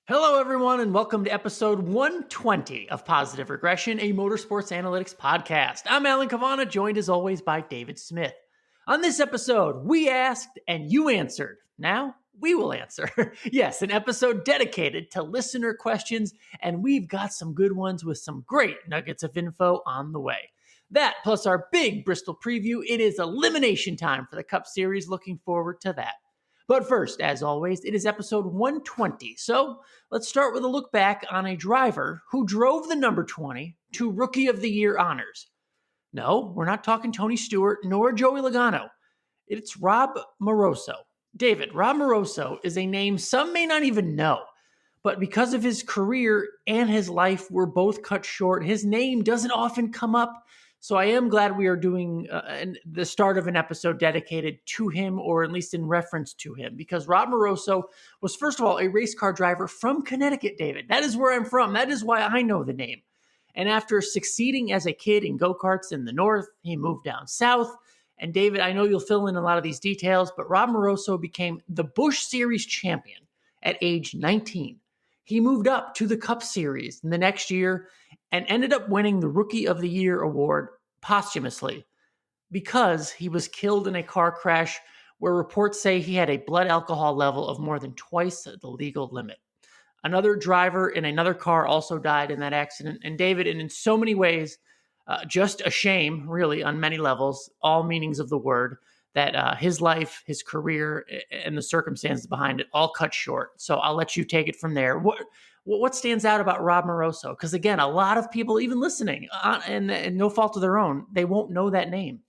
Hello, everyone, and welcome to episode 120 of Positive Regression, a motorsports analytics podcast. I'm Alan Cavanna, joined as always by David Smith. On this episode, we asked and you answered. Now, we will answer. Yes, an episode dedicated to listener questions, and we've got some good ones with some great nuggets of info on the way. That, plus our big Bristol preview, it is elimination time for the Cup Series. Looking forward to that. But first, as always, it is episode 120. So let's start with a look back on a driver who drove the number 20 to Rookie of the Year honors. No, we're not talking Tony Stewart nor Joey Logano. It's Rob Moroso. David, Rob Moroso is a name some may not even know, but because of his career and his life were both cut short, his name doesn't often come up. So I am glad we are doing the start of an episode dedicated to him, or at least in reference to him, because Rob Moroso was, first of all, a race car driver from Connecticut, David. That is where I'm from. That is why I know the name. And after succeeding as a kid in go-karts in the north, he moved down south. And David, I know you'll fill in a lot of these details, but Rob Moroso became the Busch Series champion at age 19. He moved up to the Cup Series in the next year and ended up winning the Rookie of the Year award posthumously because he was killed in a car crash where reports say he had a blood alcohol level of more than twice the legal limit. Another driver in another car also died in that accident. And David, and in so many ways, just a shame, really, on many levels, all meanings of the word, that his life, his career, and the circumstances behind it all cut short. So I'll let you take it from there. What stands out about Rob Moroso? Because again, a lot of people, even listening, and no fault of their own, they won't know that name.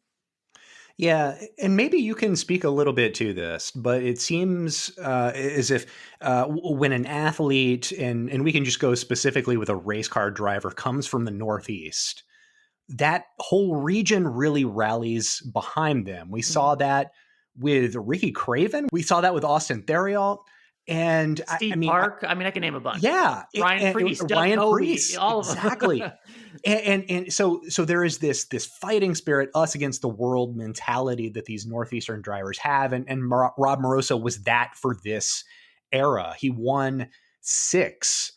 Yeah, and maybe you can speak a little bit to this, but it seems as if when an athlete, and we can just go specifically with a race car driver, comes from the Northeast, that whole region really rallies behind them. We saw that with Ricky Craven. We saw that with Austin Theriault. And Steve Park. I can name a bunch. Yeah. Ryan Preece, Doug Ryan Tovey, Preece, all of them. exactly. and so there is this fighting spirit, us against the world mentality that these Northeastern drivers have. And Rob Moroso was that for this era. He won 6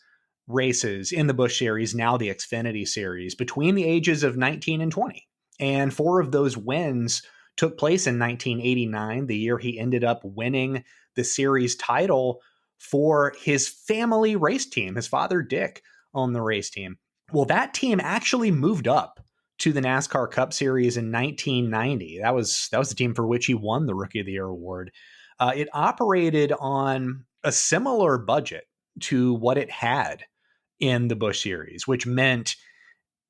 races in the Busch Series, now the Xfinity Series, between the ages of 19 and 20. And 4 of those wins took place in 1989, the year he ended up winning the series title for his family race team. His father, Dick, owned the race team. Well, that team actually moved up to the NASCAR Cup Series in 1990. That was the team for which he won the Rookie of the Year award. It operated on a similar budget to what it had in the Busch Series, which meant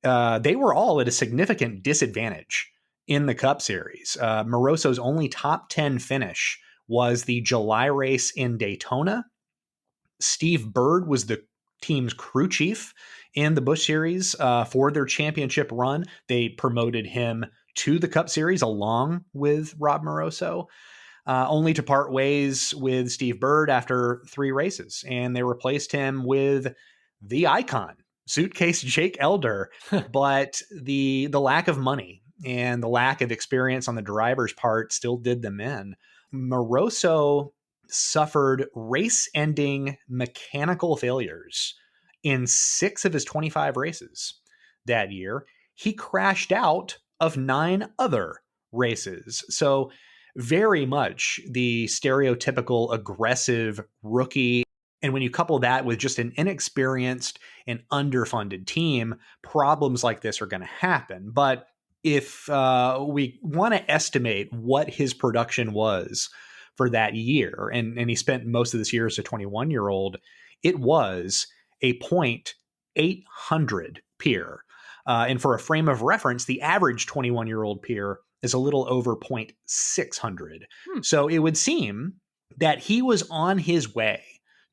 they were all at a significant disadvantage in the Cup Series. Moroso's only top 10 finish was the July race in Daytona. Steve Byrd was the team's crew chief in the Busch Series for their championship run. They promoted him to the Cup Series along with Rob Moroso, only to part ways with Steve Byrd after 3 races. And they replaced him with the icon, Suitcase Jake Elder. But the lack of money and the lack of experience on the driver's part still did them in. Moroso suffered race-ending mechanical failures in 6 of his 25 races that year. He crashed out of 9 other races. So very much the stereotypical aggressive rookie. And when you couple that with just an inexperienced and underfunded team, problems like this are going to happen. But if we want to estimate what his production was for that year, and he spent most of this year as a 21-year-old, it was a .800 peer. And for a frame of reference, the average 21-year-old peer is a little over .600. So it would seem that he was on his way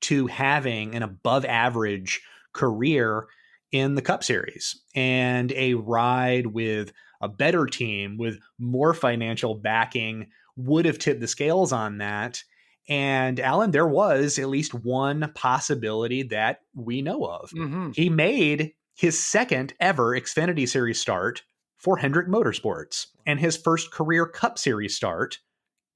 to having an above average career in the Cup Series and a ride with a better team with more financial backing would have tipped the scales on that. And Alan, there was at least one possibility that we know of. He made his second ever Xfinity Series start for Hendrick Motorsports, and his first career Cup Series start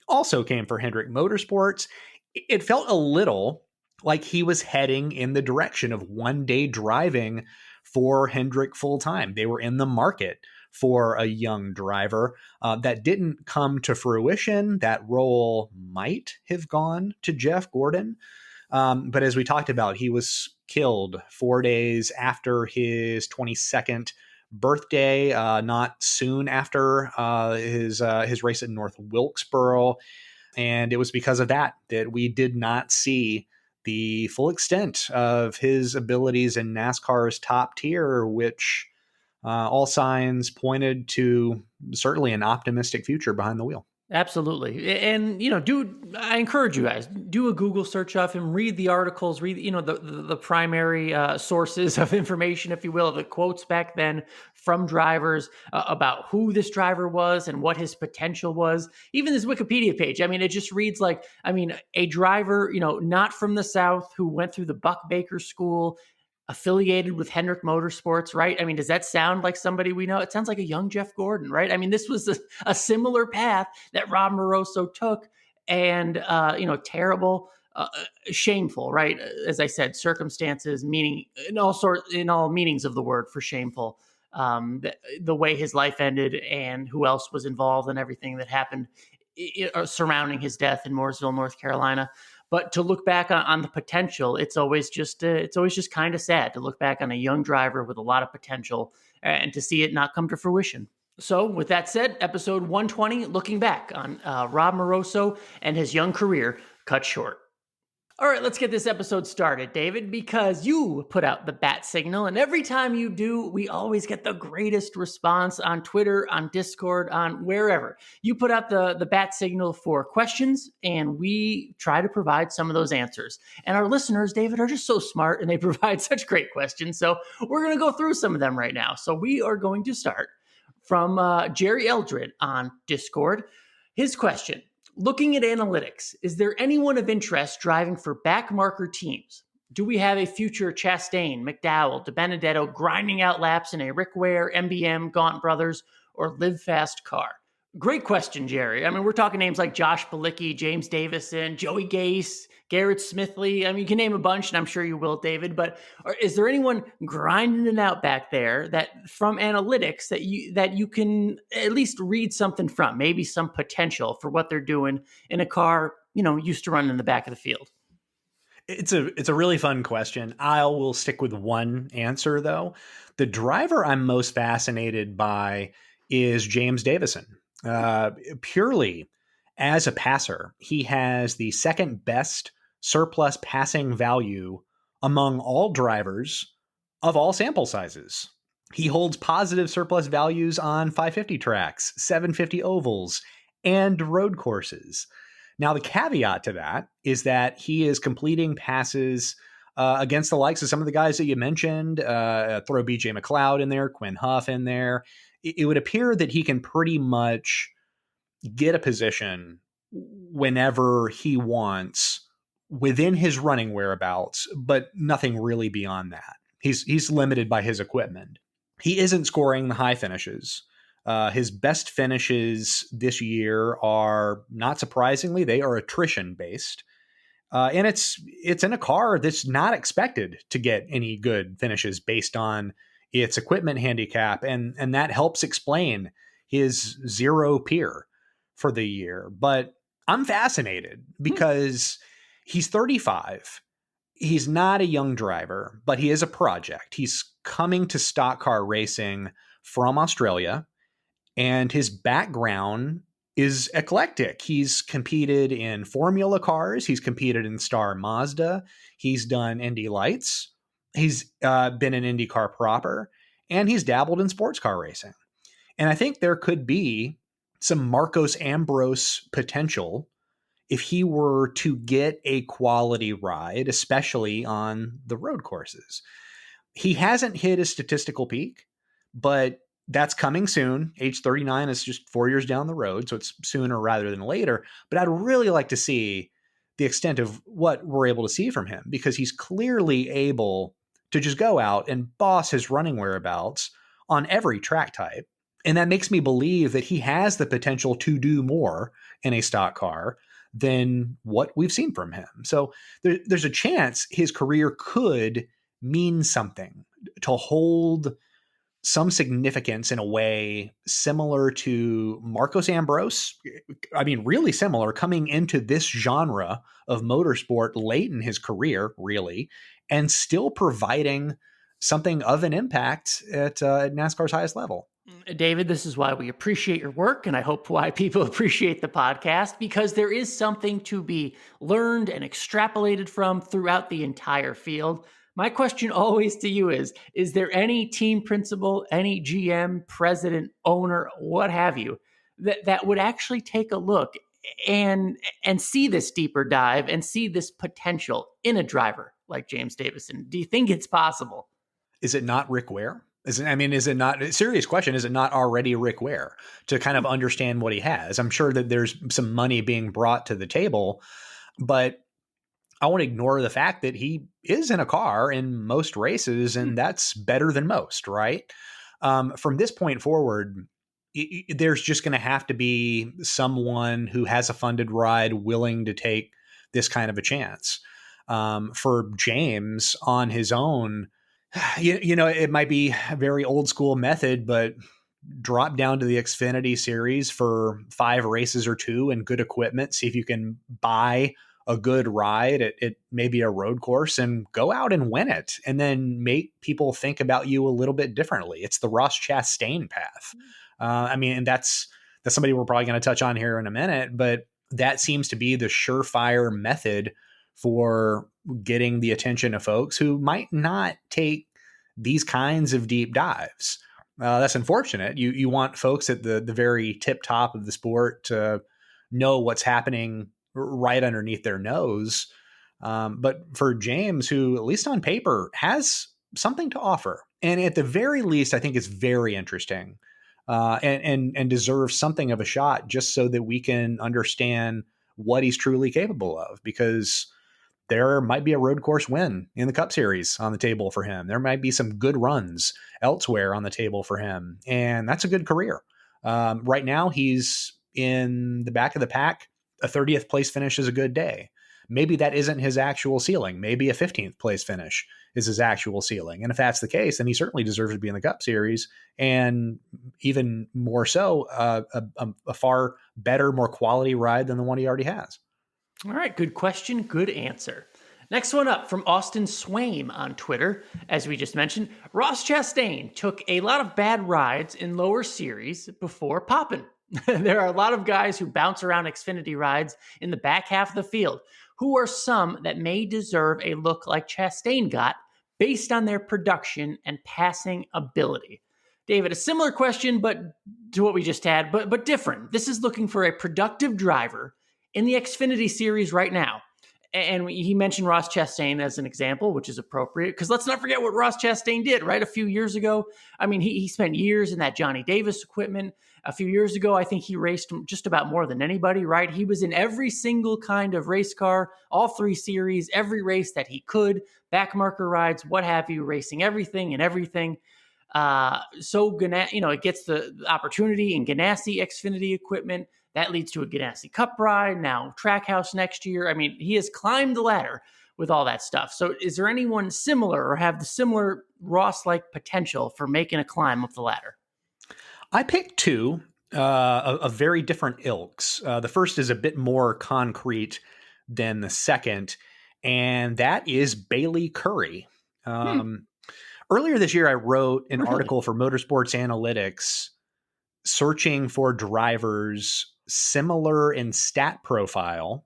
also came for Hendrick Motorsports. It felt a little like he was heading in the direction of one day driving for Hendrick full time. They were in the market for a young driver. That didn't come to fruition. That role might have gone to Jeff Gordon. But as we talked about, he was killed 4 days after his 22nd birthday, not soon after his race at North Wilkesboro. And it was because of that we did not see the full extent of his abilities in NASCAR's top tier, which all signs pointed to certainly an optimistic future behind the wheel. Absolutely. And, I encourage you guys, do a Google search of him, read the articles, read, the primary sources of information, if you will, the quotes back then from drivers about who this driver was and what his potential was. Even this Wikipedia page, I mean, it just reads like, a driver, not from the South who went through the Buck Baker School, affiliated with Hendrick Motorsports, right? I mean, does that sound like somebody we know? It sounds like a young Jeff Gordon, right? I mean, this was a similar path that Rob Moroso took, and terrible, shameful, right? As I said, circumstances, meaning in all meanings of the word for shameful. The way his life ended and who else was involved and everything that happened surrounding his death in Mooresville, North Carolina. But to look back on the potential, it's always just kind of sad to look back on a young driver with a lot of potential and to see it not come to fruition. So with that said, episode 120, looking back on Rob Moroso and his young career cut short. All right, let's get this episode started, David, because you put out the bat signal, and every time you do, we always get the greatest response on Twitter, on Discord, on wherever. You put out the bat signal for questions, and we try to provide some of those answers. And our listeners, David, are just so smart, and they provide such great questions, so we're going to go through some of them right now. So we are going to start from Jerry Eldred on Discord. His question: looking at analytics, is there anyone of interest driving for backmarker teams? Do we have a future Chastain, McDowell, DiBenedetto grinding out laps in a Rick Ware, MBM, Gaunt Brothers, or Live Fast car? Great question, Jerry. I mean, we're talking names like Josh Bilicki, James Davison, Joey Gase, Garrett Smithley. I mean, you can name a bunch, and I'm sure you will, David. But is there anyone grinding it out back there that, from analytics, that you can at least read something from? Maybe some potential for what they're doing in a car, used to run in the back of the field. It's a really fun question. I will stick with one answer, though. The driver I'm most fascinated by is James Davison. Purely as a passer, he has the second best surplus passing value among all drivers of all sample sizes. He holds positive surplus values on 550 tracks, 750 ovals, and road courses. Now, the caveat to that is that he is completing passes against the likes of some of the guys that you mentioned. Throw BJ McLeod in there, Quinn Huff in there. It would appear that he can pretty much get a position whenever he wants within his running whereabouts, but nothing really beyond that. He's limited by his equipment. He isn't scoring the high finishes. His best finishes this year are, not surprisingly, they are attrition based. And it's in a car that's not expected to get any good finishes based on its equipment handicap. And that helps explain his zero peer for the year. But I'm fascinated because he's 35. He's not a young driver, but he is a project. He's coming to stock car racing from Australia, and his background is eclectic. He's competed in Formula cars. He's competed in Star Mazda. He's done Indy Lights. He's been an IndyCar proper, and he's dabbled in sports car racing. And I think there could be some Marcos Ambrose potential if he were to get a quality ride, especially on the road courses. He hasn't hit a statistical peak, but that's coming soon. Age 39 is just 4 years down the road, so it's sooner rather than later. But I'd really like to see the extent of what we're able to see from him, because he's clearly able to just go out and boss his running whereabouts on every track type. And that makes me believe that he has the potential to do more in a stock car than what we've seen from him. So there's a chance his career could mean something, to hold some significance in a way similar to Marcos Ambrose. I mean, really similar, coming into this genre of motorsport late in his career, really, and still providing something of an impact at NASCAR's highest level. David, this is why we appreciate your work, and I hope why people appreciate the podcast, because there is something to be learned and extrapolated from throughout the entire field. My question always to you is there any team principal, any GM, president, owner, what have you, that would actually take a look and see this deeper dive and see this potential in a driver like James Davison? Do you think it's possible? Is it not Rick Ware? Is it not a serious question? Is it not already Rick Ware to kind of understand what he has? I'm sure that there's some money being brought to the table, but I won't ignore the fact that he is in a car in most races, and that's better than most, right? From this point forward, there's just going to have to be someone who has a funded ride willing to take this kind of a chance. For James on his own, it might be a very old school method, but drop down to the Xfinity series for 5 races or 2 and good equipment. See if you can buy a good ride at maybe a road course and go out and win it, and then make people think about you a little bit differently. It's the Ross Chastain path. And that's somebody we're probably going to touch on here in a minute, but that seems to be the surefire method for getting the attention of folks who might not take these kinds of deep dives. That's unfortunate. You want folks at the very tip top of the sport to know what's happening right underneath their nose. But for James, who at least on paper has something to offer, and at the very least, I think it's very interesting and deserves something of a shot, just so that we can understand what he's truly capable of, because there might be a road course win in the Cup Series on the table for him. There might be some good runs elsewhere on the table for him, and that's a good career. Right now, he's in the back of the pack. A 30th place finish is a good day. Maybe that isn't his actual ceiling. Maybe a 15th place finish is his actual ceiling. And if that's the case, then he certainly deserves to be in the Cup Series, and even more so, a far better, more quality ride than the one he already has. All right, good question, good answer. Next one up from Austin Swaim on Twitter. As we just mentioned, Ross Chastain took a lot of bad rides in lower series before popping. There are a lot of guys who bounce around Xfinity rides in the back half of the field. Who are some that may deserve a look like Chastain got based on their production and passing ability? David, a similar question, but to what we just had, but different. This is looking for a productive driver in the Xfinity series right now. And he mentioned Ross Chastain as an example, which is appropriate, because let's not forget what Ross Chastain did, right? A few years ago. I mean, he spent years in that Johnny Davis equipment. A few years ago, I think he raced just about more than anybody, right? He was in every single kind of race car, all 3 series, every race that he could, backmarker rides, what have you, racing everything and everything. It gets the opportunity in Ganassi Xfinity equipment. That leads to a Ganassi Cup ride, now Trackhouse next year. I mean, he has climbed the ladder with all that stuff. So is there anyone similar or have the similar Ross-like potential for making a climb up the ladder? I picked 2 of very different ilks. The first is a bit more concrete than the second, and that is Bailey Curry. Earlier this year, I wrote an article for Motorsports Analytics searching for drivers similar in stat profile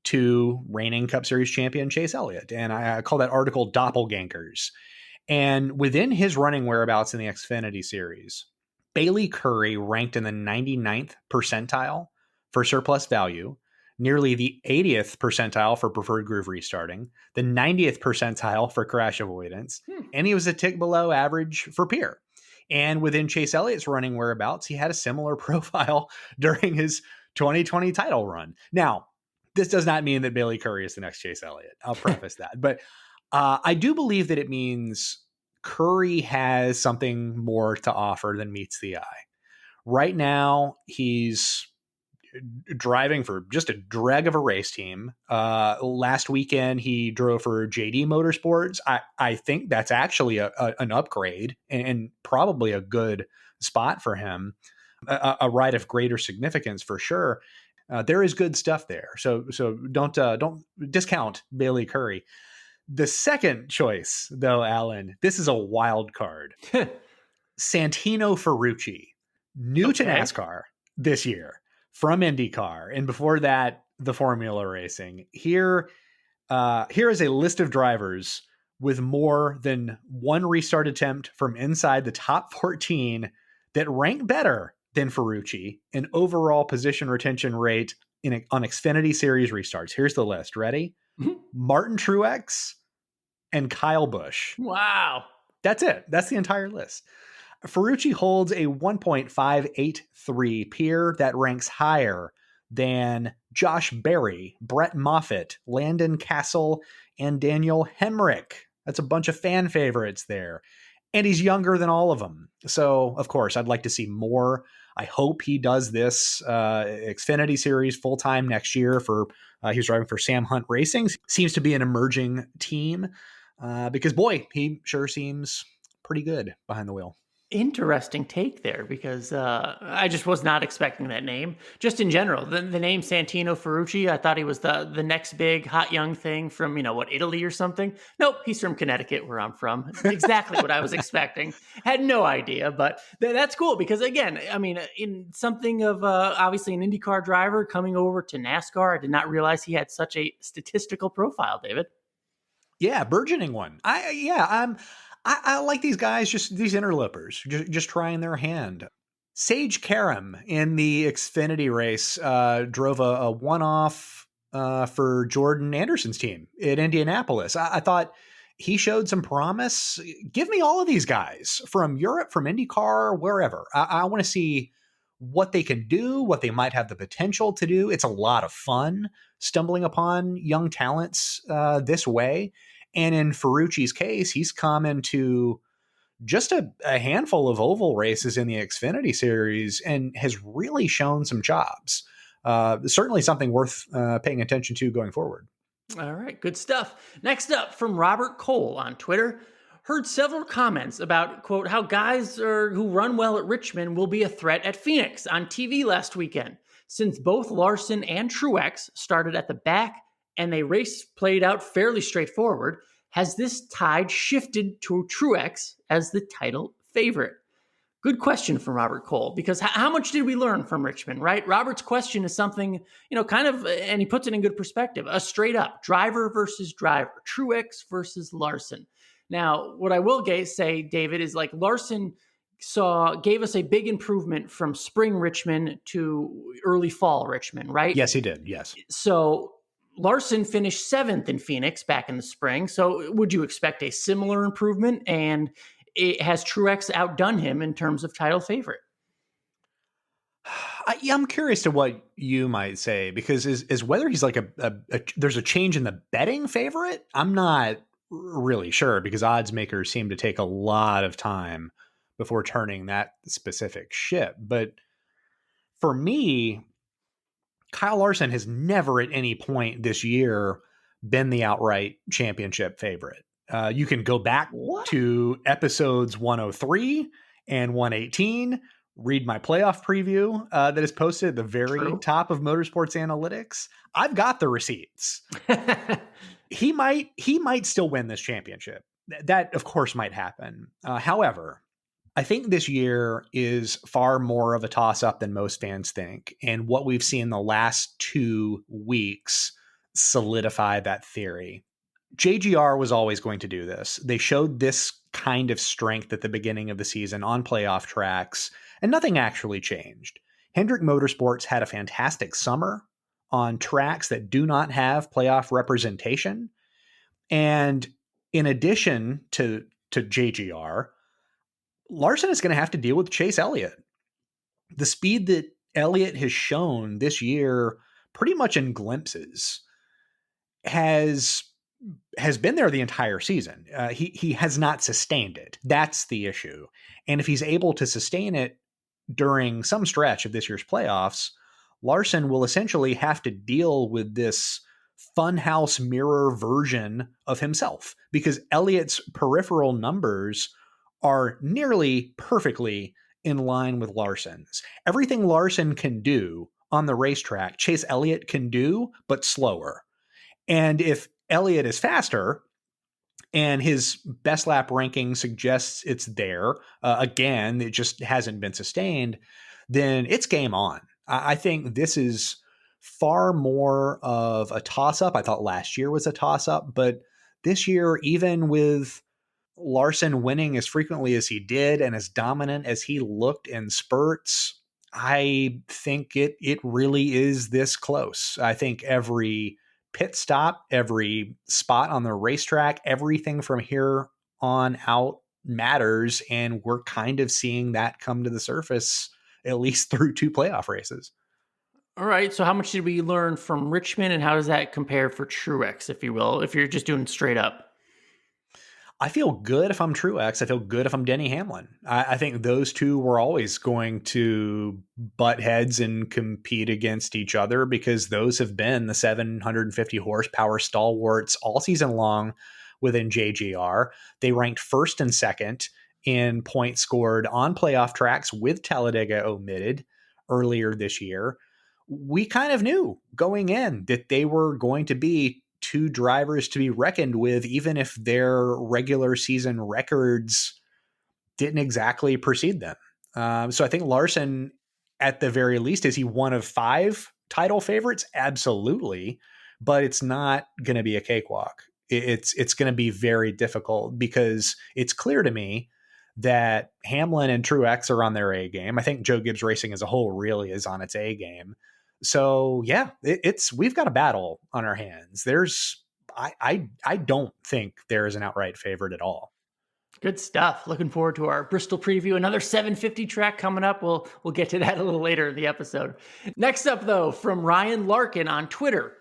to reigning Cup Series champion Chase Elliott. And I call that article Doppelgangers. And within his running whereabouts in the Xfinity series, Bailey Curry ranked in the 99th percentile for surplus value, nearly the 80th percentile for preferred groove restarting, the 90th percentile for crash avoidance, and he was a tick below average for Peer. And within Chase Elliott's running whereabouts, he had a similar profile during his 2020 title run. Now, this does not mean that Bailey Curry is the next Chase Elliott. I'll preface that. But I do believe that it means Curry has something more to offer than meets the eye. Right now, he's driving for just a drag of a race team. Last weekend, he drove for JD Motorsports. I think that's actually an upgrade and probably a good spot for him. A ride of greater significance for sure. There is good stuff there. So don't discount Bailey Curry. The second choice, though, Alan, this is a wild card. Santino Ferrucci, new to NASCAR this year from IndyCar, and before that, the Formula Racing. Here is a list of drivers with more than one restart attempt from inside the top 14 that rank better than Ferrucci in overall position retention rate on Xfinity Series restarts. Here's the list. Ready? Martin Truex and Kyle Busch. Wow. That's it. That's the entire list. Ferrucci holds a 1.583 peer that ranks higher than Josh Berry, Brett Moffitt, Landon Castle, and Daniel Hemrick. That's a bunch of fan favorites there. And he's younger than all of them. So, of course, I'd like to see more. I hope he does this Xfinity Series full-time next year. He's driving for Sam Hunt Racing. Seems to be an emerging team because, boy, he sure seems pretty good behind the wheel. Interesting take there, because I just was not expecting that name. Just in general, the name Santino Ferrucci, I thought he was the next big hot young thing from, Italy or something. Nope, he's from Connecticut, where I'm from. Exactly what I was expecting. Had no idea, but that's cool because, again, I mean, in something of obviously an IndyCar driver coming over to NASCAR, I did not realize he had such a statistical profile, David. Yeah, burgeoning one. I like these guys, just these interlopers, just trying their hand. Sage Karam in the Xfinity race drove a one-off for Jordan Anderson's team at Indianapolis. I thought he showed some promise. Give me all of these guys from Europe, from IndyCar, wherever. I want to see what they can do, what they might have the potential to do. It's a lot of fun stumbling upon young talents this way. And in Ferrucci's case, he's come into just a handful of oval races in the Xfinity Series and has really shown some chops. Certainly something worth paying attention to going forward. All right, good stuff. Next up, from Robert Cole on Twitter, heard several comments about, quote, how guys who run well at Richmond will be a threat at Phoenix on TV last weekend, since both Larson and Truex started at the back and the race played out fairly straightforward. Has this tide shifted to Truex as the title favorite? Good question from Robert Cole, because how much did we learn from Richmond, right? Robert's question is something, kind of, and he puts it in good perspective, a straight up driver versus driver, Truex versus Larson. Now, what I will say, David, is like Larson gave us a big improvement from spring Richmond to early fall Richmond, right? Yes, he did. Yes. So Larson finished 7th in Phoenix back in the spring. So would you expect a similar improvement? And has Truex outdone him in terms of title favorite? I'm curious to what you might say, because is whether he's like there's a change in the betting favorite. I'm not really sure, because odds makers seem to take a lot of time before turning that specific ship. But for me, Kyle Larson has never at any point this year been the outright championship favorite. You can go back to episodes 103 and 118, read my playoff preview that is posted at the very top of Motorsports Analytics. I've got the receipts. He might still win this championship. That, of course, might happen. However, I think this year is far more of a toss-up than most fans think. And what we've seen the last 2 weeks solidify that theory. JGR was always going to do this. They showed this kind of strength at the beginning of the season on playoff tracks, and nothing actually changed. Hendrick Motorsports had a fantastic summer on tracks that do not have playoff representation. And in addition to JGR, Larson is going to have to deal with Chase Elliott. The speed that Elliott has shown this year, pretty much in glimpses, has been there the entire season. He has not sustained it. That's the issue. And if he's able to sustain it during some stretch of this year's playoffs, Larson will essentially have to deal with this funhouse mirror version of himself because Elliott's peripheral numbers are nearly perfectly in line with Larson's. Everything Larson can do on the racetrack, Chase Elliott can do, but slower. And if Elliott is faster, and his best lap ranking suggests it's there, again, it just hasn't been sustained, then it's game on. I think this is far more of a toss-up. I thought last year was a toss-up, but this year, even with Larson winning as frequently as he did and as dominant as he looked in spurts, I think it really is this close. I think every pit stop, every spot on the racetrack, everything from here on out matters, and we're kind of seeing that come to the surface at least through 2 playoff races. All right. So how much did we learn from Richmond, and how does that compare for Truex, if you will, if you're just doing straight up? I feel good if I'm Truex. I feel good if I'm Denny Hamlin. I think those two were always going to butt heads and compete against each other because those have been the 750 horsepower stalwarts all season long within JGR. They ranked first and second in points scored on playoff tracks with Talladega omitted earlier this year. We kind of knew going in that they were going to be 2 drivers to be reckoned with, even if their regular season records didn't exactly precede them. So I think Larson, at the very least, is he one of 5 title favorites? Absolutely. But it's not going to be a cakewalk. It's going to be very difficult because it's clear to me that Hamlin and Truex are on their A game. I think Joe Gibbs Racing as a whole really is on its A game. So yeah, we've got a battle on our hands. I don't think there is an outright favorite at all. Good stuff. Looking forward to our Bristol preview. Another 750 track coming up. We'll get to that a little later in the episode. Next up, though, from Ryan Larkin on Twitter.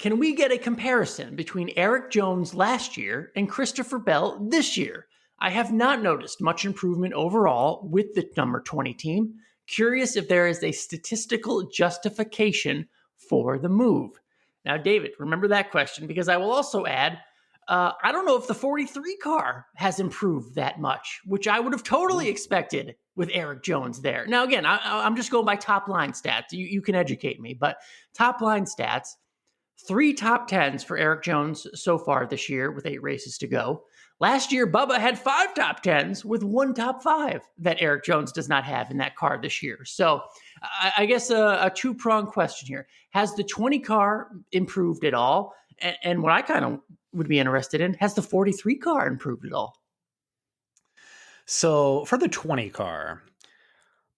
Can we get a comparison between Eric Jones last year and Christopher Bell this year? I have not noticed much improvement overall with the number 20 team. Curious if there is a statistical justification for the move. Now, David, remember that question, because I will also add, I don't know if the 43 car has improved that much, which I would have totally expected with Eric Jones there. Now, again, I'm just going by top line stats. You can educate me, but top line stats, 3 top 10s for Eric Jones so far this year with 8 races to go. Last year, Bubba had 5 top 10s with 1 top 5 that Eric Jones does not have in that car this year. So I guess a 2-pronged question here. Has the 20 car improved at all? And what I kind of would be interested in, has the 43 car improved at all? So for the 20 car,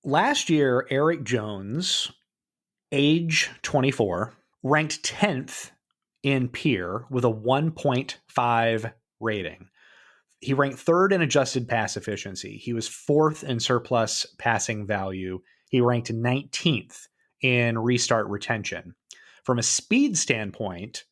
last year, Eric Jones, age 24, ranked 10th in Peer with a 1.5 rating. He ranked 3rd in adjusted pass efficiency. He was 4th in surplus passing value. He ranked 19th in restart retention. From a speed standpoint,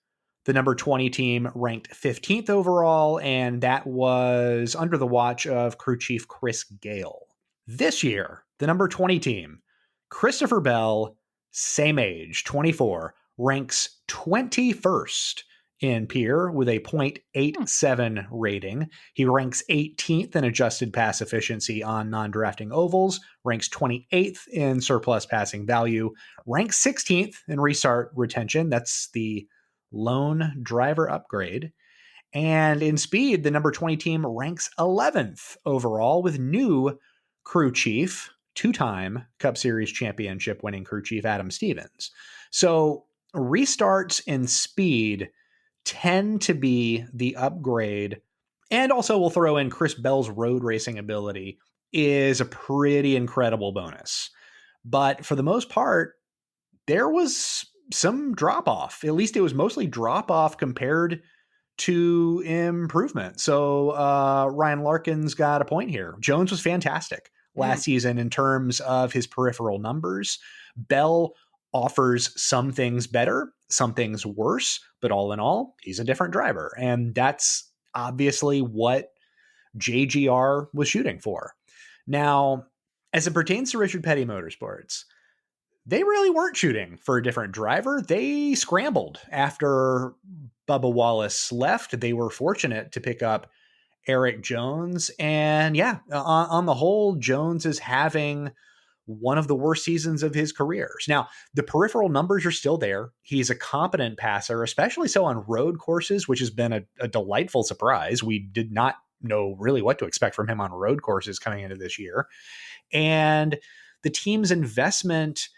the number 20 team ranked 15th overall, and that was under the watch of crew chief Chris Gale. This year, the number 20 team, Christopher Bell, same age, 24, ranks 21st in Peer with a 0.87 rating. He ranks 18th in adjusted pass efficiency on non-drafting ovals, ranks 28th in surplus passing value, ranks 16th in restart retention. That's the lone driver upgrade. And in speed, the number 20 team ranks 11th overall with new crew chief, 2-time Cup Series championship winning crew chief Adam Stevens. So restarts in speed tend to be the upgrade. And also we'll throw in Chris Bell's road racing ability is a pretty incredible bonus. But for the most part, there was some drop off. At least it was mostly drop off compared to improvement. So Ryan Larkin's got a point here. Jones was fantastic last season in terms of his peripheral numbers. Bell offers some things better, some things worse, but all in all, he's a different driver. And that's obviously what JGR was shooting for. Now, as it pertains to Richard Petty Motorsports, they really weren't shooting for a different driver. They scrambled after Bubba Wallace left. They were fortunate to pick up Eric Jones. And yeah, on the whole, Jones is having one of the worst seasons of his careers. Now, the peripheral numbers are still there. He's a competent passer, especially so on road courses, which has been a delightful surprise. We did not know really what to expect from him on road courses coming into this year. And the team's investment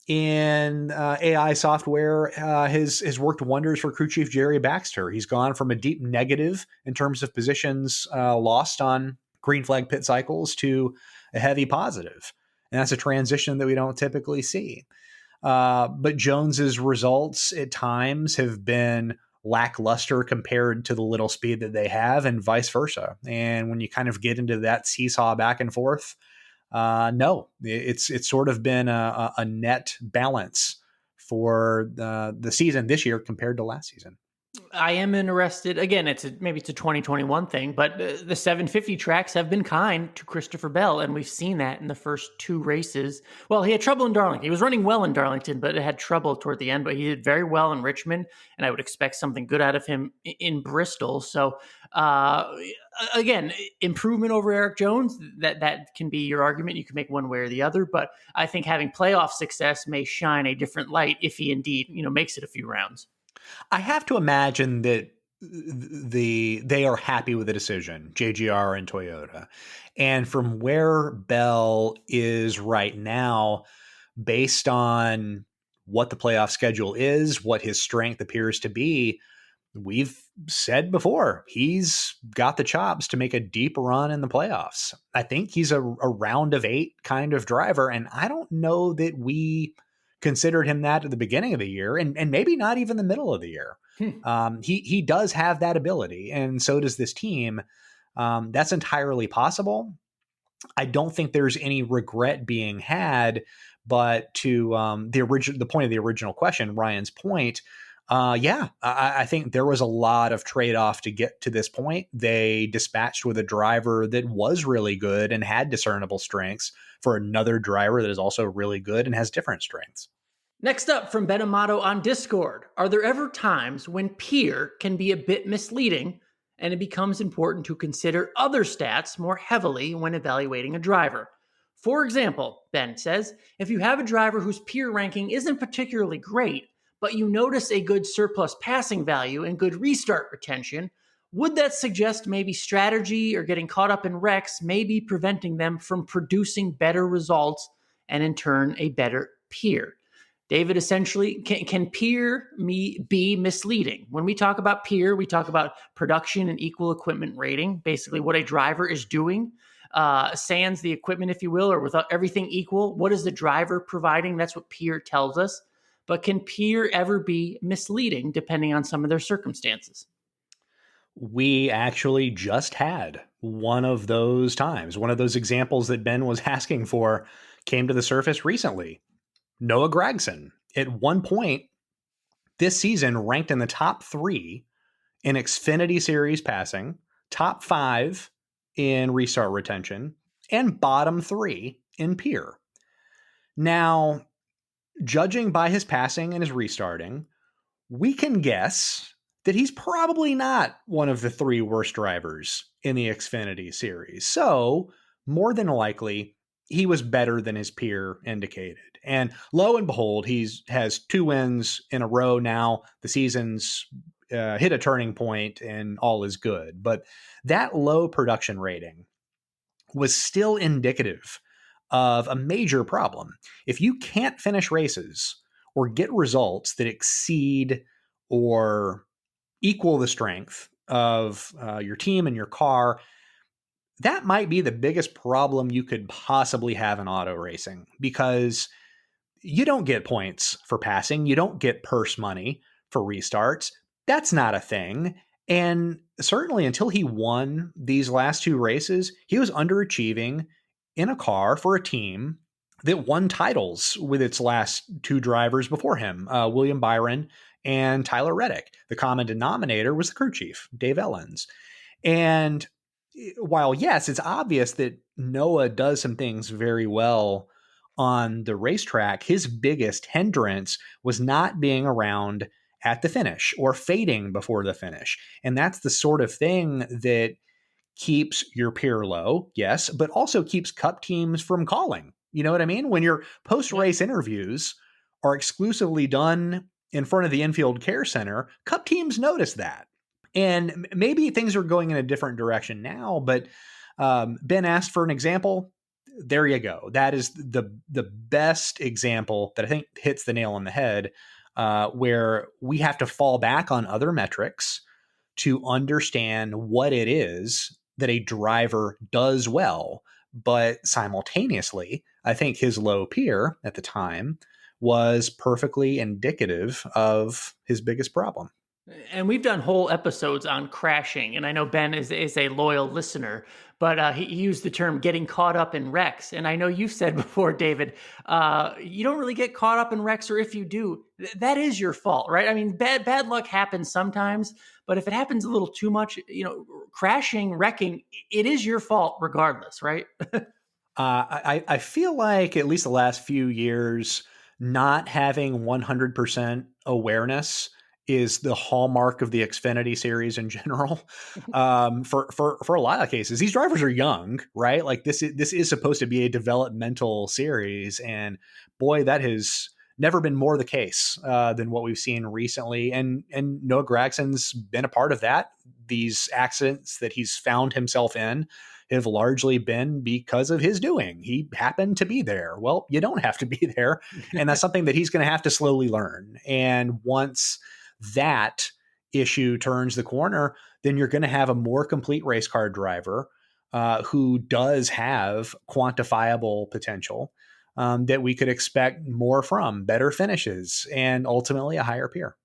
in AI software has worked wonders for crew chief Jerry Baxter. He's gone from a deep negative in terms of positions lost on green flag pit cycles to a heavy positive. And that's a transition that we don't typically see. But Jones's results at times have been lackluster compared to the little speed that they have, and vice versa. And when you kind of get into that seesaw back and forth, no, it's sort of been a net balance for the season this year compared to last season. I am interested. Again, maybe it's a 2021 thing, but the 750 tracks have been kind to Christopher Bell, and we've seen that in the first two races. Well, he had trouble in Darlington. He was running well in Darlington, but it had trouble toward the end. But he did very well in Richmond, and I would expect something good out of him in Bristol. So, again, improvement over Eric Jones. That can be your argument. You can make one way or the other, but I think having playoff success may shine a different light if he indeed, makes it a few rounds. I have to imagine that they are happy with the decision, JGR and Toyota. And from where Bell is right now, based on what the playoff schedule is, what his strength appears to be, we've said before, he's got the chops to make a deep run in the playoffs. I think he's a round of 8 kind of driver, and I don't know that we considered him that at the beginning of the year, and maybe not even the middle of the year. He does have that ability, and so does this team. That's entirely possible. I don't think there's any regret being had, but to the point of the original question, Ryan's point, I think there was a lot of trade-off to get to this point. They dispatched with a driver that was really good and had discernible strengths for another driver that is also really good and has different strengths. Next up from Ben Amato on Discord, are there ever times when peer can be a bit misleading and it becomes important to consider other stats more heavily when evaluating a driver? For example, Ben says, if you have a driver whose peer ranking isn't particularly great, but you notice a good surplus passing value and good restart retention, would that suggest maybe strategy or getting caught up in wrecks may be preventing them from producing better results and in turn a better peer? David, essentially, can peer be misleading? When we talk about peer, we talk about production and equal equipment rating, basically what a driver is doing, sans the equipment, if you will, or without everything equal. What is the driver providing? That's what peer tells us. But can peer ever be misleading depending on some of their circumstances? We actually just had one of those times. One of those examples that Ben was asking for came to the surface recently. Noah Gragson, at one point this season, ranked in the top 3 in Xfinity Series passing, top 5 in restart retention, and bottom 3 in peer. Now, judging by his passing and his restarting, we can guess that he's probably not one of the 3 worst drivers in the Xfinity Series. So, more than likely, he was better than his peer indicated. And lo and behold, has 2 wins in a row now. The season's hit a turning point and all is good. But that low production rating was still indicative of a major problem. If you can't finish races or get results that exceed or equal the strength of your team and your car, that might be the biggest problem you could possibly have in auto racing, because you don't get points for passing. You don't get purse money for restarts. That's not a thing. And certainly until he won these last 2 races, he was underachieving in a car for a team that won titles with its last 2 drivers before him, William Byron and Tyler Reddick. The common denominator was the crew chief, Dave Ellens. And while, yes, it's obvious that Noah does some things very well on the racetrack, his biggest hindrance was not being around at the finish or fading before the finish. And that's the sort of thing that keeps your peer low, yes, but also keeps cup teams from calling. You know what I mean? When your post-race interviews are exclusively done in front of the infield care center, cup teams notice that. And maybe things are going in a different direction now, but Ben asked for an example. There you go. That is the best example that I think hits the nail on the head, where we have to fall back on other metrics to understand what it is that a driver does well. But simultaneously, I think his low peer at the time was perfectly indicative of his biggest problem. And we've done whole episodes on crashing, and I know Ben is a loyal listener, but he used the term getting caught up in wrecks. And I know you've said before, David, you don't really get caught up in wrecks, or if you do, that is your fault, right? I mean, bad luck happens sometimes, but if it happens a little too much, crashing, wrecking, it is your fault regardless, right? I feel like at least the last few years, not having 100% awareness is the hallmark of the Xfinity series in general. For a lot of cases, these drivers are young, right? Like this is supposed to be a developmental series, and boy, that has never been more the case than what we've seen recently. And Noah Gragson's been a part of that. These accidents that he's found himself in have largely been because of his doing. He happened to be there. Well, you don't have to be there, and that's something that he's going to have to slowly learn. And once that issue turns the corner, then you're going to have a more complete race car driver who does have quantifiable potential that we could expect more from, better finishes, and ultimately a higher peer.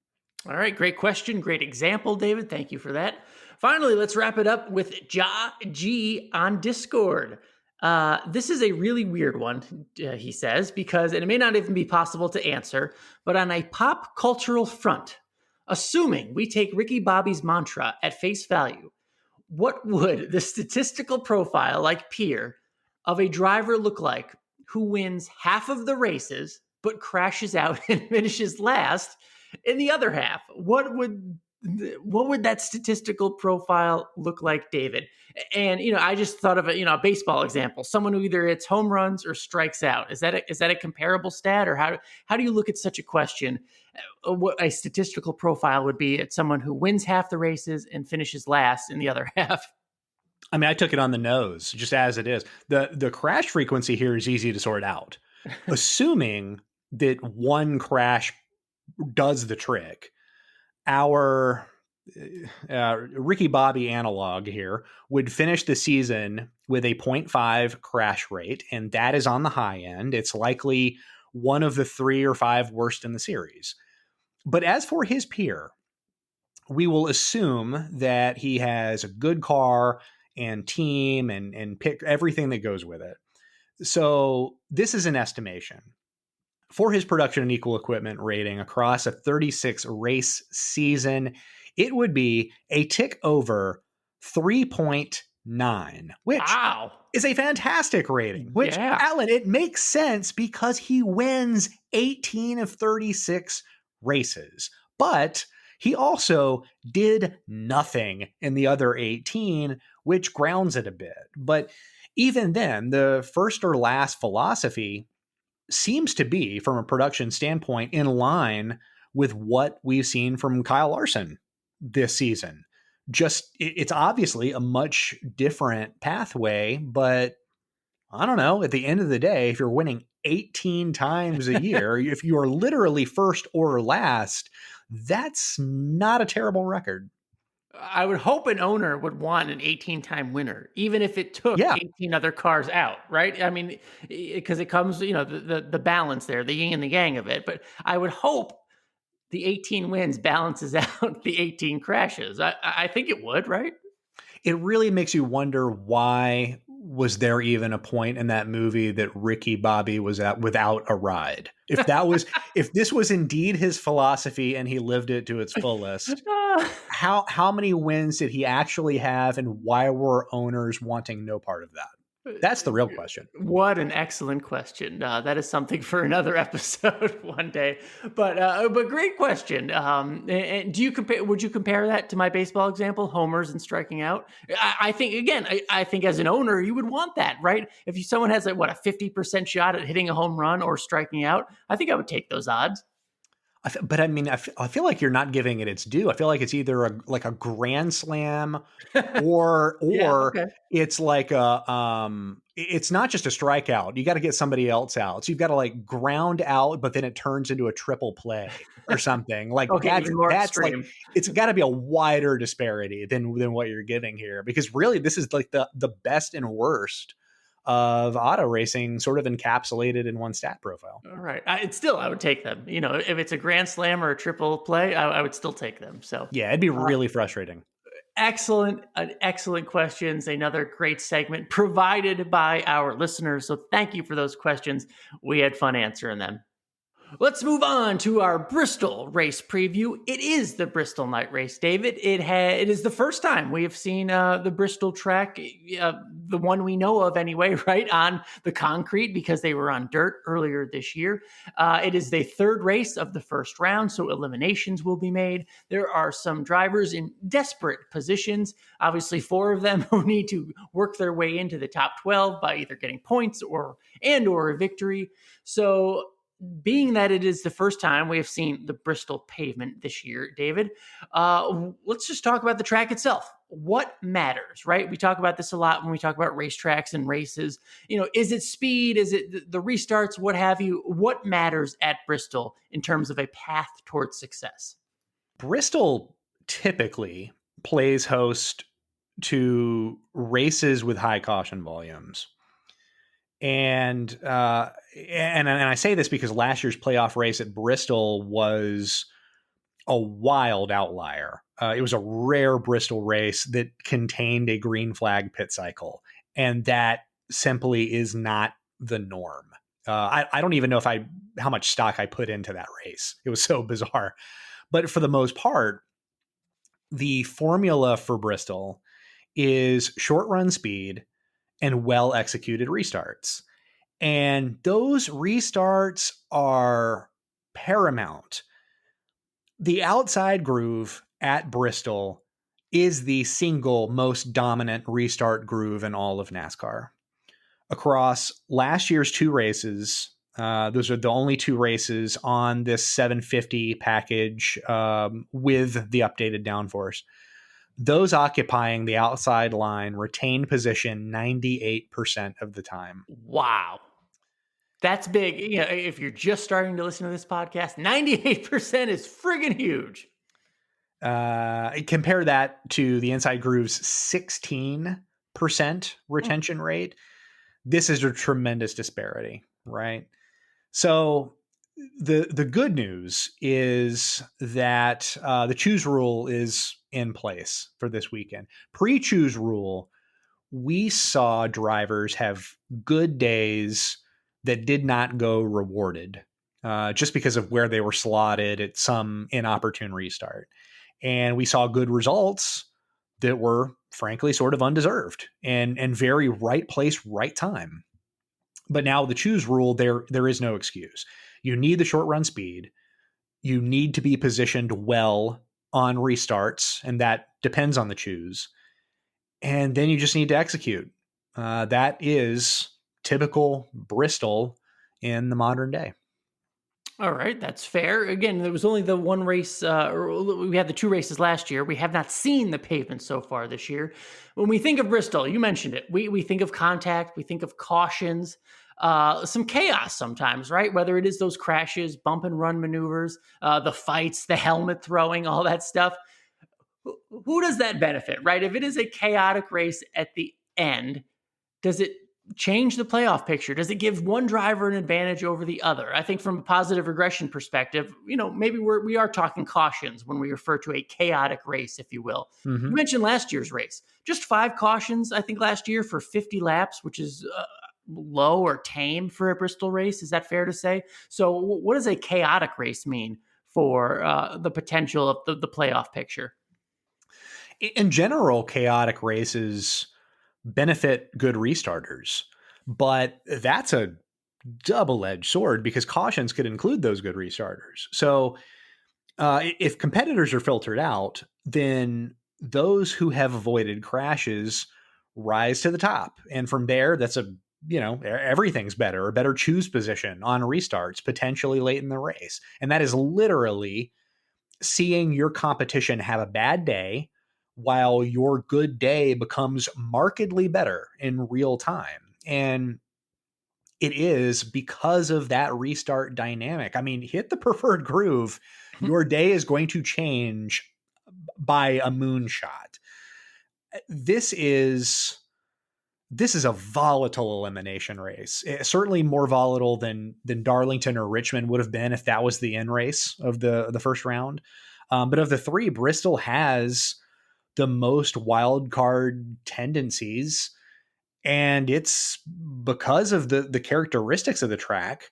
All right, great question. Great example, David. Thank you for that. Finally, let's wrap it up with Ja G on Discord. This is a really weird one, he says, because, and it may not even be possible to answer, but on a pop cultural front, assuming we take Ricky Bobby's mantra at face value, what would the statistical profile, like peer, of a driver look like who wins half of the races but crashes out and finishes last in the other half? What would that statistical profile look like, David? And I just thought of a baseball example: someone who either hits home runs or strikes out. Is that a comparable stat, or how do you look at such a question? What a statistical profile would be at someone who wins half the races and finishes last in the other half? I mean, I took it on the nose, just as it is. The crash frequency here is easy to sort out. Assuming that one crash does the trick, our Ricky Bobby analog here would finish the season with a 0.5 crash rate, and that is on the high end. It's likely one of the 3 or 5 worst in the series. But as for his peer, we will assume that he has a good car and team and pick everything that goes with it. So this is an estimation. For his production and equal equipment rating across a 36 race season, it would be a tick over 3.9, which is a fantastic rating. Which, Alan, it makes sense because he wins 18 of 36 races. But he also did nothing in the other 18, which grounds it a bit. But even then, the first or last philosophy seems to be, from a production standpoint, in line with what we've seen from Kyle Larson this season. Just, it's obviously a much different pathway, but I don't know, at the end of the day, if you're winning 18 times a year, if you are literally first or last, that's not a terrible record. I would hope an owner would want an 18-time winner, even if it took 18 other cars out, right? I mean, because it comes, the balance there, the yin and the yang of it. But I would hope the 18 wins balances out the 18 crashes. I think it would, right? It really makes you wonder, why was there even a point in that movie that Ricky Bobby was at without a ride? If that was, if this was indeed his philosophy and he lived it to its fullest, how many wins did he actually have, and why were owners wanting no part of that? That's the real question. What an excellent question. That is something for another episode one day. But great question. And do you compare? Would you compare that to my baseball example, homers and striking out? I think again, I think as an owner, you would want that, right? If someone has like what a 50% shot at hitting a home run or striking out, I think I would take those odds. But I mean, I feel like you're not giving it its due. I feel like it's either a grand slam, or Yeah. Okay. it's like it's not just a strikeout. You got to get somebody else out. So you've got to like ground out, but then it turns into a triple play or something. Like Okay. Even more that's like, extreme. it's got to be a wider disparity than what you're giving here, because really this is like the best and worst of auto racing sort of encapsulated in one stat profile. All right. I would take them. If it's a grand slam or a triple play, I would still take them. So Yeah, it'd be really frustrating. excellent questions. Another great segment provided by our listeners. So thank you for those questions. We had fun answering them. Let's move on to our Bristol race preview. It is the Bristol Night Race, David. It is the first time we have seen the Bristol track, the one we know of anyway, right, on the concrete, because they were on dirt earlier this year. It is the third race of the first round, so eliminations will be made. There are some drivers in desperate positions, obviously 4 of them who need to work their way into the top 12 by either getting points or a victory. So being that it is the first time we have seen the Bristol pavement this year, David, let's just talk about the track itself. What matters, right? We talk about this a lot when we talk about racetracks and races. Is it speed? Is it the restarts? What have you? What matters at Bristol in terms of a path towards success? Bristol typically plays host to races with high caution volumes. And I say this because last year's playoff race at Bristol was a wild outlier. It was a rare Bristol race that contained a green flag pit cycle, and that simply is not the norm. I don't even know how much stock I put into that race. It was so bizarre. But for the most part, the formula for Bristol is short run speed and well executed restarts. And those restarts are paramount. The outside groove at Bristol is the single most dominant restart groove in all of NASCAR. Across last year's 2 races, those are the only 2 races on this 750 package with the updated downforce. Those occupying the outside line retained position 98% of the time. Wow. That's big. If you're just starting to listen to this podcast, 98% is friggin' huge. Compare that to the inside groove's 16% retention rate. This is a tremendous disparity, right? So the good news is that the choose rule is in place for this weekend. Pre-choose rule, we saw drivers have good days that did not go rewarded just because of where they were slotted at some inopportune restart. And we saw good results that were frankly sort of undeserved and very right place, right time. But now the choose rule, there is no excuse. You need the short run speed. You need to be positioned well on restarts, and that depends on the choose. And then you just need to execute. That is typical Bristol in the modern day. All right, that's fair. Again, there was only the one race, we had the 2 races last year. We have not seen the pavement so far this year. When we think of Bristol, you mentioned it, we think of contact, we think of cautions, some chaos sometimes, right? Whether it is those crashes, bump and run maneuvers, the fights, the helmet throwing, all that stuff. Who does that benefit, right? If it is a chaotic race at the end, does it change the playoff picture? Does it give one driver an advantage over the other? I think from a positive regression perspective, maybe we are talking cautions when we refer to a chaotic race, if you will. Mm-hmm. You mentioned last year's race, just 5 cautions, I think last year for 50 laps, which is low or tame for a Bristol race. Is that fair to say? So what does a chaotic race mean for the potential of the playoff picture? In general, chaotic races benefit good restarters. But that's a double-edged sword because cautions could include those good restarters. So if competitors are filtered out, then those who have avoided crashes rise to the top. And from there, that's everything's better, a better choose position on restarts, potentially late in the race. And that is literally seeing your competition have a bad day while your good day becomes markedly better in real time. And it is because of that restart dynamic. I mean, hit the preferred groove, your day is going to change by a moonshot. This is a volatile elimination race. Certainly more volatile than Darlington or Richmond would have been if that was the end race of the first round. But of the three, Bristol has the most wild card tendencies. And it's because of the characteristics of the track,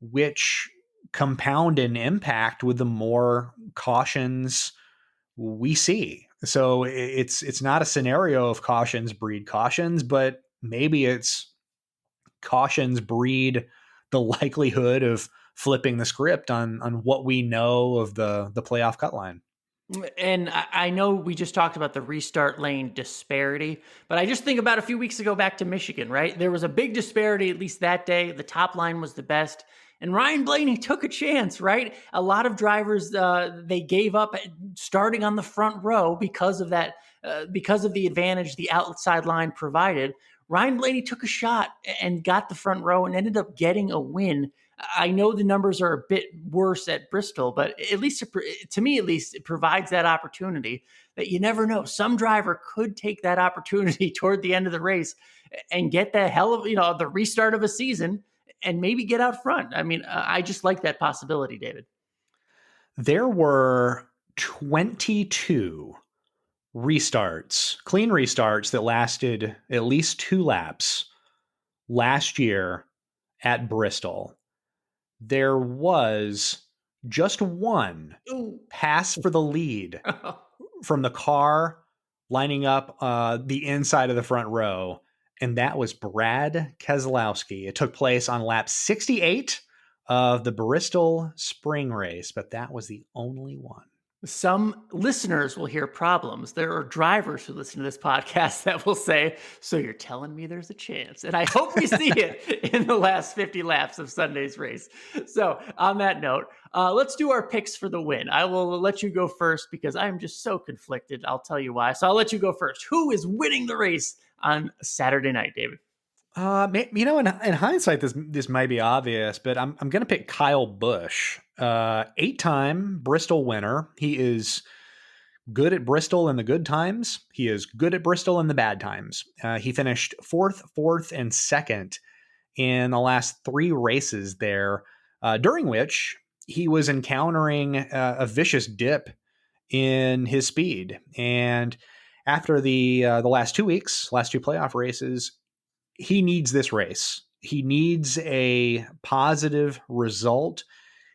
which compound in impact with the more cautions we see. So it's not a scenario of cautions breed cautions, but maybe it's cautions breed the likelihood of flipping the script on what we know of the playoff cut line. And I know we just talked about the restart lane disparity, but I just think about a few weeks ago back to Michigan, right? There was a big disparity, at least that day. The top line was the best. And Ryan Blaney took a chance, right? A lot of drivers, they gave up starting on the front row because of that, because of the advantage the outside line provided. Ryan Blaney took a shot and got the front row and ended up getting a win. I know the numbers are a bit worse at Bristol, but at least to me, at least, it provides that opportunity that you never know. Some driver could take that opportunity toward the end of the race and get the hell of, the restart of a season and maybe get out front. I mean, I just like that possibility, David. There were 22 restarts, clean restarts that lasted at least 2 laps last year at Bristol. There was just one pass for the lead from the car lining up the inside of the front row, and that was Brad Keselowski. It took place on lap 68 of the Bristol Spring Race, but that was the only one. Some listeners will hear problems. There are drivers who listen to this podcast that will say, so you're telling me there's a chance. And I hope we see it in the last 50 laps of Sunday's race. So on that note, let's do our picks for the win. I will let you go first because I'm just so conflicted. I'll tell you why. So I'll let you go first. Who is winning the race on Saturday night, David? In hindsight, this might be obvious, but I'm going to pick Kyle Busch, 8-time Bristol winner. He is good at Bristol in the good times. He is good at Bristol in the bad times. He finished fourth, and second in the last 3 races there, during which he was encountering a vicious dip in his speed. And after the last 2 weeks, last 2 playoff races, he needs this race. He needs a positive result.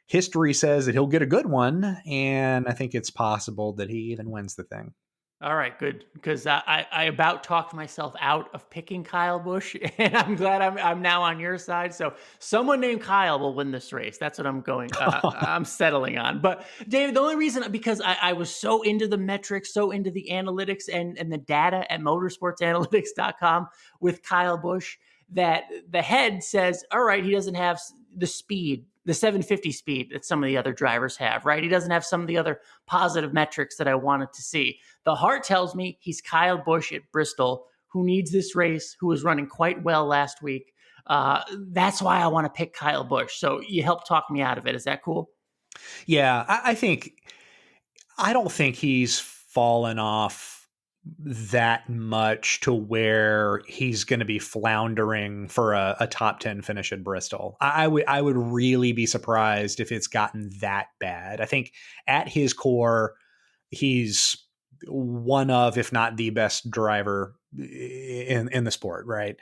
History says that he'll get a good one, and I think it's possible that he even wins the thing. All right, good, because I about talked myself out of picking Kyle Busch, and I'm glad I'm now on your side. So someone named Kyle will win this race. That's what I'm going. I'm settling on. But David, the only reason because I was so into the metrics, so into the analytics and the data at motorsportsanalytics.com with Kyle Busch that the head says, all right, he doesn't have the speed, the 750 speed that some of the other drivers have, right? He doesn't have some of the other positive metrics that I wanted to see. The heart tells me he's Kyle Busch at Bristol, who needs this race, who was running quite well last week. That's why I want to pick Kyle Busch. So you helped talk me out of it. Is that cool? Yeah, I don't think he's fallen off that much to where he's going to be floundering for a top 10 finish at Bristol. I would really be surprised if it's gotten that bad. I think at his core, he's one of, if not the best driver in the sport, right?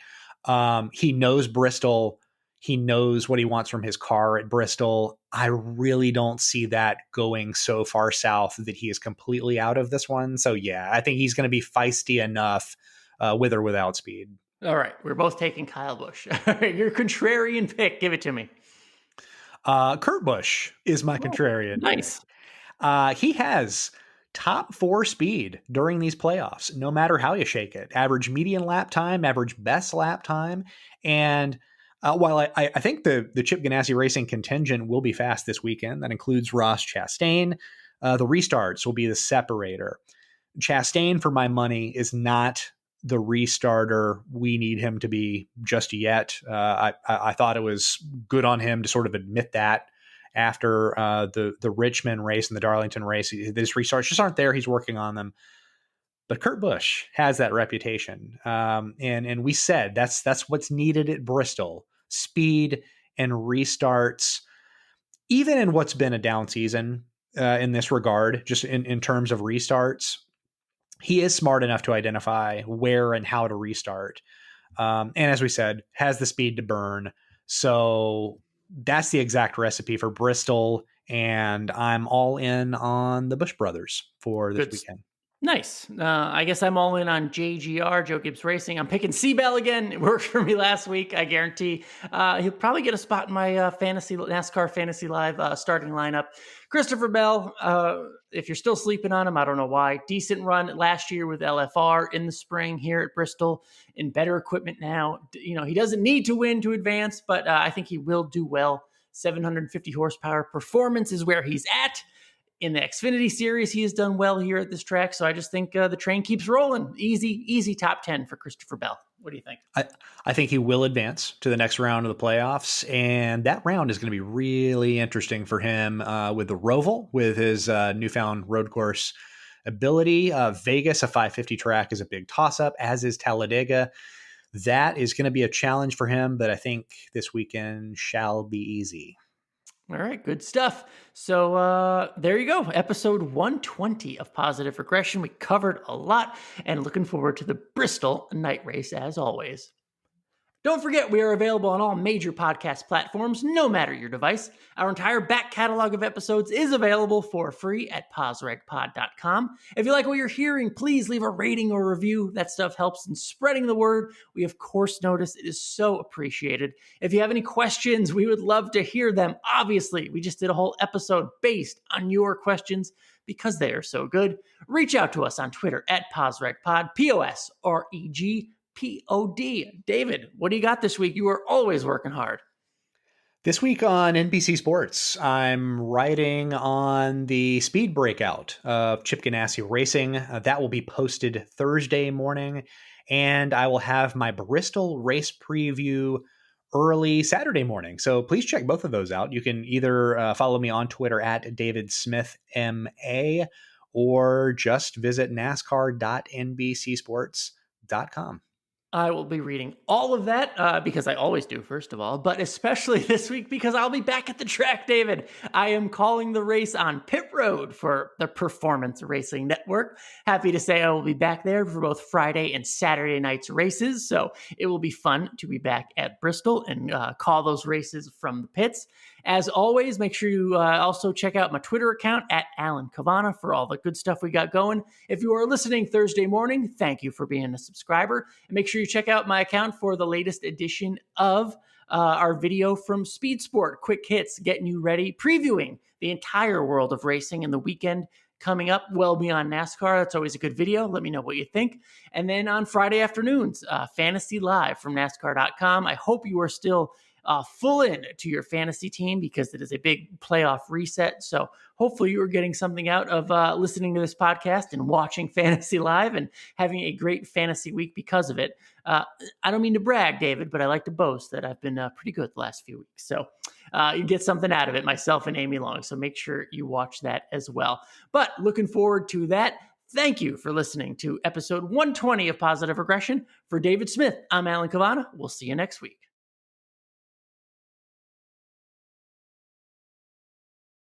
He knows Bristol. He knows what he wants from his car at Bristol. I really don't see that going so far south that he is completely out of this one. So yeah, I think he's going to be feisty enough with or without speed. All right. We're both taking Kyle Busch. All right. Your contrarian pick. Give it to me. Kurt Busch is my contrarian. Nice. He has top 4 speed during these playoffs, no matter how you shake it. Average median lap time, average best lap time. And while I think the Chip Ganassi Racing contingent will be fast this weekend, that includes Ross Chastain, the restarts will be the separator. Chastain, for my money, is not the restarter we need him to be just yet. I thought it was good on him to sort of admit that after the Richmond race and the Darlington race. These restarts just aren't there. He's working on them. But Kurt Busch has that reputation. And we said that's what's needed at Bristol. Speed and restarts, even in what's been a down season in this regard, just in terms of restarts. He is smart enough to identify where and how to restart. And as we said, has the speed to burn. So that's the exact recipe for Bristol. And I'm all in on the Busch brothers for this weekend. Nice. I guess I'm all in on JGR, Joe Gibbs Racing. I'm picking Seabell again. It worked for me last week, I guarantee. He'll probably get a spot in my NASCAR Fantasy Live starting lineup. Christopher Bell, if you're still sleeping on him, I don't know why. Decent run last year with LFR in the spring here at Bristol, in better equipment now. You know, he doesn't need to win to advance, but I think he will do well. 750 horsepower performance is where he's at. In the Xfinity Series, he has done well here at this track. So I just think the train keeps rolling. Easy top 10 for Christopher Bell. What do you think? I think he will advance to the next round of the playoffs. And that round is going to be really interesting for him with the Roval, with his newfound road course ability. Vegas, a 550 track, is a big toss-up, as is Talladega. That is going to be a challenge for him, but I think this weekend shall be easy. All right, good stuff. So there you go. Episode 120 of Positive Regression. We covered a lot and looking forward to the Bristol night race as always. Don't forget, we are available on all major podcast platforms, no matter your device. Our entire back catalog of episodes is available for free at posregpod.com. If you like what you're hearing, please leave a rating or review. That stuff helps in spreading the word. We, of course, notice it is so appreciated. If you have any questions, we would love to hear them. Obviously, we just did a whole episode based on your questions because they are so good. Reach out to us on Twitter at posregpod, POSREG. P-O-D. David, what do you got this week? You are always working hard. This week on NBC Sports, I'm writing on the speed breakout of Chip Ganassi Racing. That will be posted Thursday morning, and I will have my Bristol race preview early Saturday morning. So please check both of those out. You can either follow me on Twitter at David Smith MA, or just visit nascar.nbcsports.com. I will be reading all of that because I always do, first of all, but especially this week because I'll be back at the track, David. I am calling the race on pit road for the Performance Racing Network. Happy to say I will be back there for both Friday and Saturday night's races. So it will be fun to be back at Bristol and call those races from the pits. As always, make sure you also check out my Twitter account at Alan Cavanna for all the good stuff we got going. If you are listening Thursday morning, thank you for being a subscriber. And make sure you check out my account for the latest edition of our video from Speed Sport, Quick Hits, getting you ready, previewing the entire world of racing in the weekend coming up well beyond NASCAR. That's always a good video. Let me know what you think. And then on Friday afternoons, Fantasy Live from NASCAR.com. I hope you are still full in to your fantasy team because it is a big playoff reset. So hopefully you are getting something out of listening to this podcast and watching Fantasy Live and having a great fantasy week because of it. I don't mean to brag, David, but I like to boast that I've been pretty good the last few weeks. So you get something out of it, myself and Amy Long. So make sure you watch that as well. But looking forward to that. Thank you for listening to episode 120 of Positive Regression. For David Smith, I'm Alan Cavanna. We'll see you next week.